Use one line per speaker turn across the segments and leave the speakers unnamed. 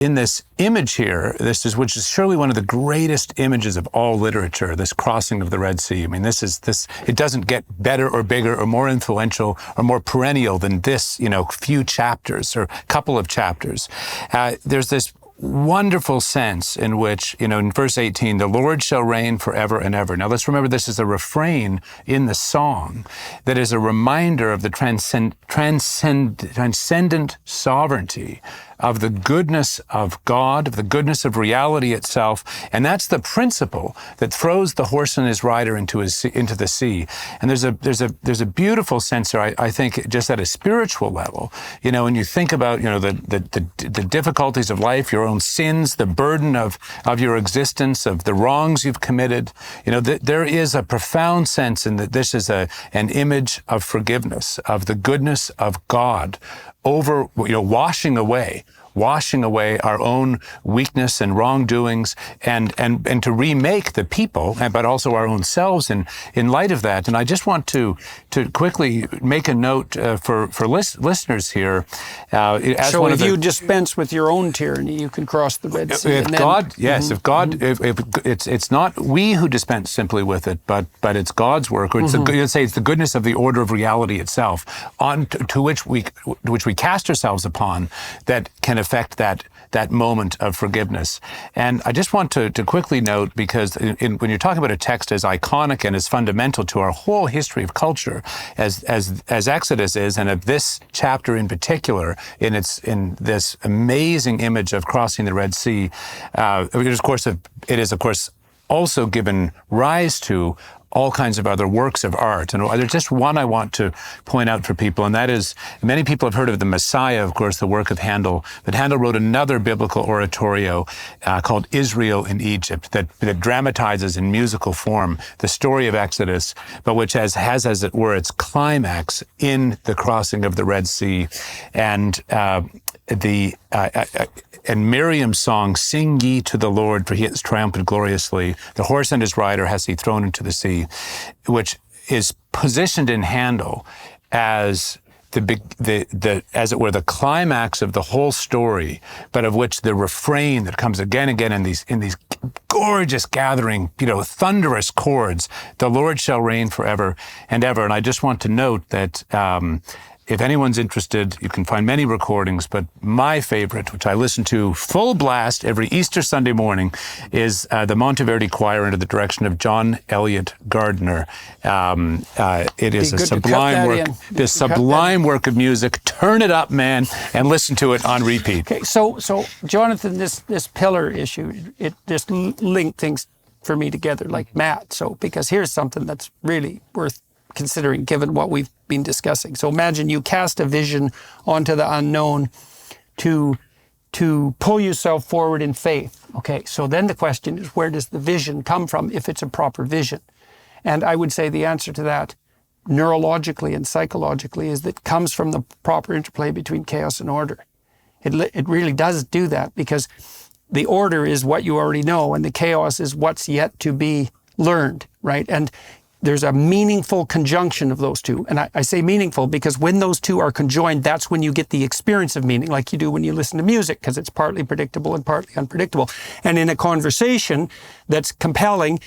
in this image here, which is surely one of the greatest images of all literature, this crossing of the Red Sea. I mean, it doesn't get better or bigger or more influential or more perennial than this, few chapters or couple of chapters. There's this wonderful sense in which, in verse 18, the Lord shall reign forever and ever. Now let's remember this is a refrain in the song that is a reminder of the transcendent sovereignty of the goodness of God, of the goodness of reality itself. And that's the principle that throws the horse and his rider into the sea. And there's a beautiful sense there, I think, just at a spiritual level. When you think about, the difficulties of life, your own sins, the burden of your existence, of the wrongs you've committed, there is a profound sense in that this is an image of forgiveness, of the goodness of God over, washing away our own weakness and wrongdoings, and to remake the people, but also our own selves in light of that. And I just want to quickly make a note for listeners here.
So if you dispense with your own tyranny, you can cross the Red Sea.
If God, it's not we who dispense simply with it, but it's God's work, or it's the goodness of the order of reality itself, to which we cast ourselves upon, that can affect that moment of forgiveness. And I just want to quickly note, because when you're talking about a text as iconic and as fundamental to our whole history of culture as Exodus is, and of this chapter in particular, in this amazing image of crossing the Red Sea, it is of course also given rise to all kinds of other works of art. And there's just one I want to point out for people, and that is, many people have heard of the Messiah, of course, the work of Handel, but Handel wrote another biblical oratorio called Israel in Egypt that dramatizes in musical form the story of Exodus, but which has as it were its climax in the crossing of the Red Sea. And and Miriam's song, "Sing ye to the Lord, for he has triumphed gloriously. The horse and his rider has he thrown into the sea," which is positioned in Handel as as it were, the climax of the whole story, but of which the refrain that comes again and again in these gorgeous gathering, thunderous chords, "The Lord shall reign forever and ever." And I just want to note that if anyone's interested, you can find many recordings, but my favorite, which I listen to full blast every Easter Sunday morning, is the Monteverdi Choir under the direction of John Elliott Gardner. It is a sublime work of music. Turn it up, man, and listen to it on repeat.
Okay, so Jonathan, this pillar issue, it just linked things for me together like Matt. So because here's something that's really worth considering given what we've been discussing. So imagine you cast a vision onto the unknown to pull yourself forward in faith. Okay, so then the question is, where does the vision come from if it's a proper vision? And I would say the answer to that, neurologically and psychologically, is that it comes from the proper interplay between chaos and order. It really does do that, because the order is what you already know and the chaos is what's yet to be learned, right? And there's a meaningful conjunction of those two. And I say meaningful because when those two are conjoined, that's when you get the experience of meaning, like you do when you listen to music, because it's partly predictable and partly unpredictable. And in a conversation that's compelling,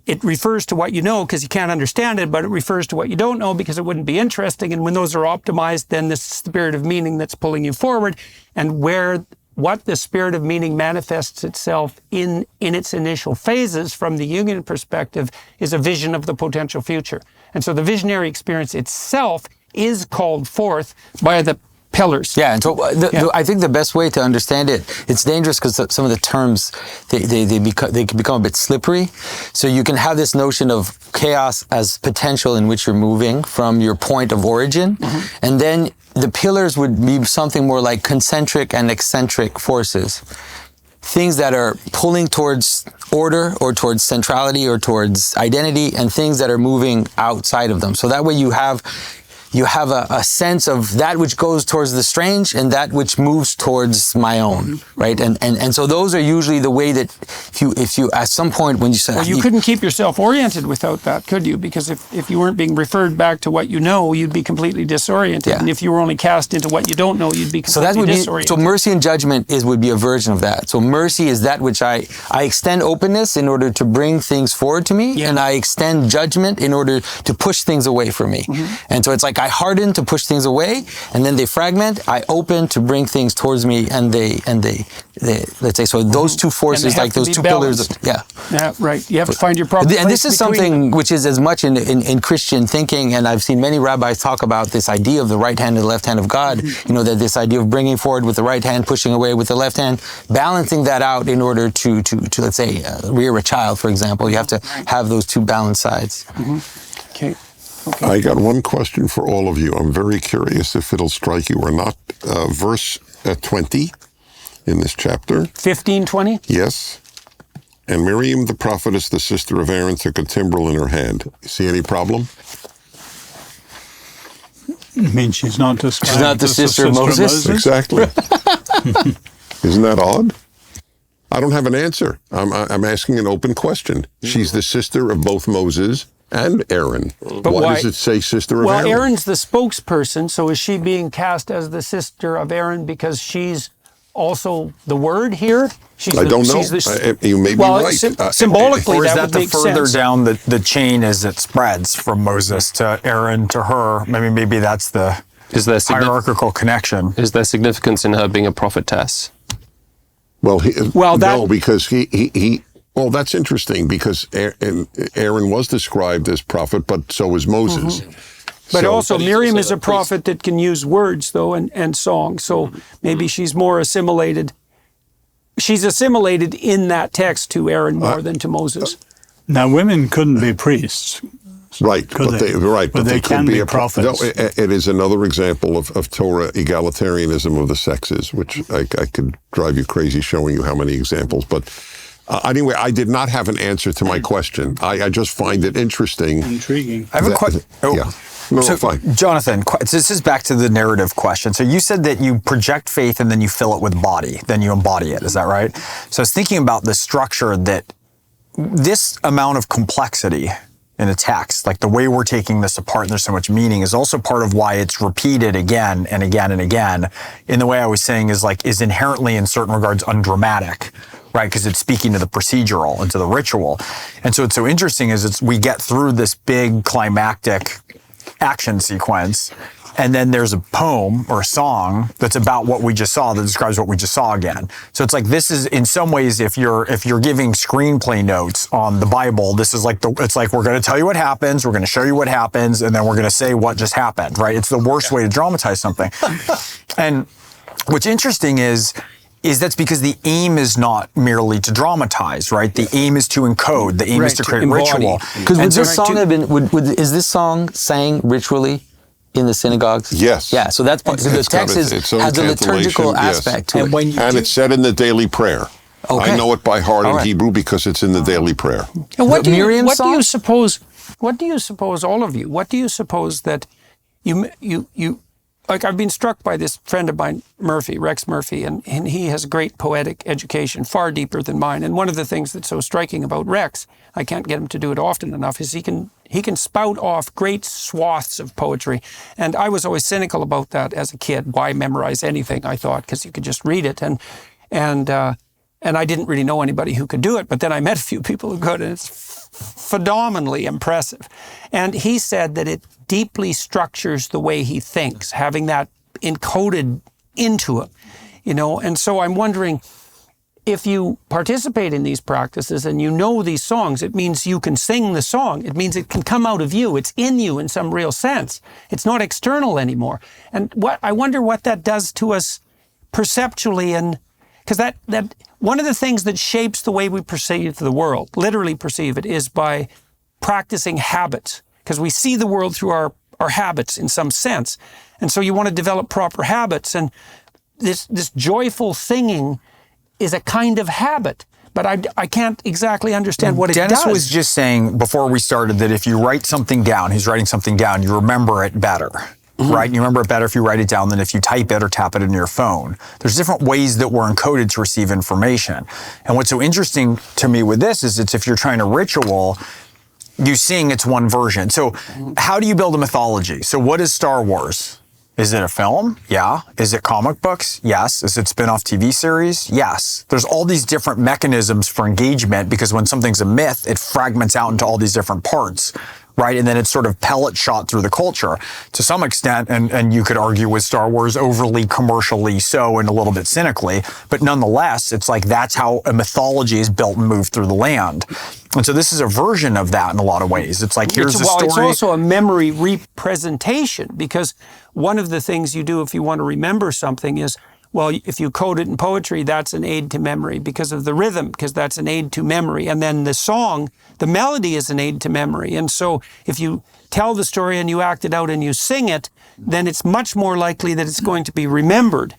it refers to what you know because you can't understand it, but it refers to what you don't know because it wouldn't be interesting. And when those are optimized, then the spirit of meaning that's pulling you forward, and what the spirit of meaning manifests itself in its initial phases from the Jungian perspective is a vision of the potential future. And so the visionary experience itself is called forth by the pillars.
Yeah, and so I think the best way to understand it, it's dangerous because some of the terms, they can become a bit slippery. So you can have this notion of chaos as potential in which you're moving from your point of origin, and then the pillars would be something more like concentric and eccentric forces. Things that are pulling towards order or towards centrality or towards identity, and things that are moving outside of them. So that way you have you have a sense of that which goes towards the strange and that which moves towards my own, right? And so those are usually the way that if you at some point when you say...
Well, you couldn't keep yourself oriented without that, could you? Because if you weren't being referred back to what you know, you'd be completely disoriented.
Yeah.
And if you were only cast into what you don't know, you'd be completely disoriented.
So mercy and judgment would be a version of that. So mercy is that which I extend openness in order to bring things forward to me, and I extend judgment in order to push things away from me. And so it's like I harden to push things away, and then they fragment. I open to bring things towards me, and they let's say, so those two forces, like those two pillars. Yeah,
right. You have to find your proper place.
And this is something which is as much in Christian thinking, and I've seen many rabbis talk about this idea of the right hand and the left hand of God. You know, that this idea of bringing forward with the right hand, pushing away with the left hand, balancing that out in order to let's say, rear a child, for example. You have to have those two balanced sides.
Okay.
I got one question for all of you. I'm very curious if it'll strike you or not. Verse 20 in this chapter.
15:20?
Yes. And Miriam the prophetess, the sister of Aaron, took a timbrel in her hand. See any problem?
I mean, she's not described
She's not the
as
sister of Moses?
Exactly. Isn't that odd? I don't have an answer. I'm asking an open question. She's the sister of both Moses and Aaron.
But
why does it say sister of Aaron?
Well, Aaron's the spokesperson, so is she being cast as the sister of Aaron because she's also the word here?
I don't know. You may be right.
Symbolically,
or is
that would
the
make
further
sense.
down the chain as it spreads from Moses to Aaron to her? Maybe that's the hierarchical connection.
Is there significance in her being a prophetess?
Well, no, because he well, that's interesting because Aaron was described as prophet, but so was Moses.
But also, Miriam is a prophet that can use words, though, and song. So maybe she's more assimilated. She's assimilated in that text to Aaron more than to Moses.
Now, women couldn't be priests.
Right, but they
can
could be
be
a
prophets.
No, it is another example of Torah egalitarianism of the sexes, which I could drive you crazy showing you how many examples. But anyway, I did not have an answer to my question. I just find it interesting.
Intriguing.
I have a question.
Yeah. No, fine.
Jonathan, this is back to the narrative question. So you said that you project faith and then you fill it with body, then you embody it. Is that right? So I was thinking about the structure that this amount of complexity in a text, like the way we're taking this apart and there's so much meaning, is also part of why it's repeated again and again and again in the way I was saying is inherently in certain regards undramatic, right? Because it's speaking to the procedural and to the ritual. And so it's so interesting is we get through this big climactic action sequence, and then there's a poem or a song that's about what we just saw that describes what we just saw again. So it's like this is in some ways if you're giving screenplay notes on the Bible, this is it's like we're going to tell you what happens, we're going to show you what happens, and then we're going to say what just happened, right? It's the worst way to dramatize something. And what's interesting is that's because the aim is not merely to dramatize, right? The aim is to encode. The aim is to create ritual.
Because would this song have been? Is this song sang ritually in the synagogues?
Yes.
Yeah. So that's part. So the text has a liturgical aspect to it.
And it's said in the daily prayer.
Okay.
I know it by heart in Hebrew because it's in the daily prayer.
And what do you suppose? What do you suppose, all of you? What do you suppose that you like? I've been struck by this friend of mine, Rex Murphy, and he has a great poetic education, far deeper than mine. And one of the things that's so striking about Rex, I can't get him to do it often enough, is he can spout off great swaths of poetry. And I was always cynical about that as a kid. Why memorize anything? I thought, because you could just read it. And I didn't really know anybody who could do it. But then I met a few people who could, and it's phenomenally impressive. And he said that it deeply structures the way he thinks, having that encoded into him, And so I'm wondering, if you participate in these practices and you know these songs, it means you can sing the song. It means it can come out of you. It's in you in some real sense. It's not external anymore. And I wonder what that does to us perceptually, and because that one of the things that shapes the way we perceive the world, literally perceive it, is by practicing habits, because we see the world through our habits in some sense. And so you want to develop proper habits. And this joyful singing is a kind of habit, but I can't exactly understand what it does.
Dennis was just saying before we started that if you write something down, he's writing something down, you remember it better. right? You remember it better if you write it down than if you type it or tap it into your phone. There's different ways that we're encoded to receive information. And what's so interesting to me with this is it's if you're trying to ritual, you sing, it's one version. So how do you build a mythology? So what is Star Wars? Is it a film? Yeah. Is it comic books? Yes. Is it spin-off TV series? Yes. There's all these different mechanisms for engagement because when something's a myth, it fragments out into all these different parts, right? And then it's sort of pellet shot through the culture to some extent. And you could argue with Star Wars overly commercially so and a little bit cynically, but nonetheless, it's like that's how a mythology is built and moved through the land. And so this is a version of that in a lot of ways. It's like, here's the story.
It's also a memory representation because one of the things you do if you want to remember something is, well, if you code it in poetry, that's an aid to memory because of the rhythm, because that's an aid to memory. And then the song, the melody is an aid to memory. And so if you tell the story and you act it out and you sing it, then it's much more likely that it's going to be remembered.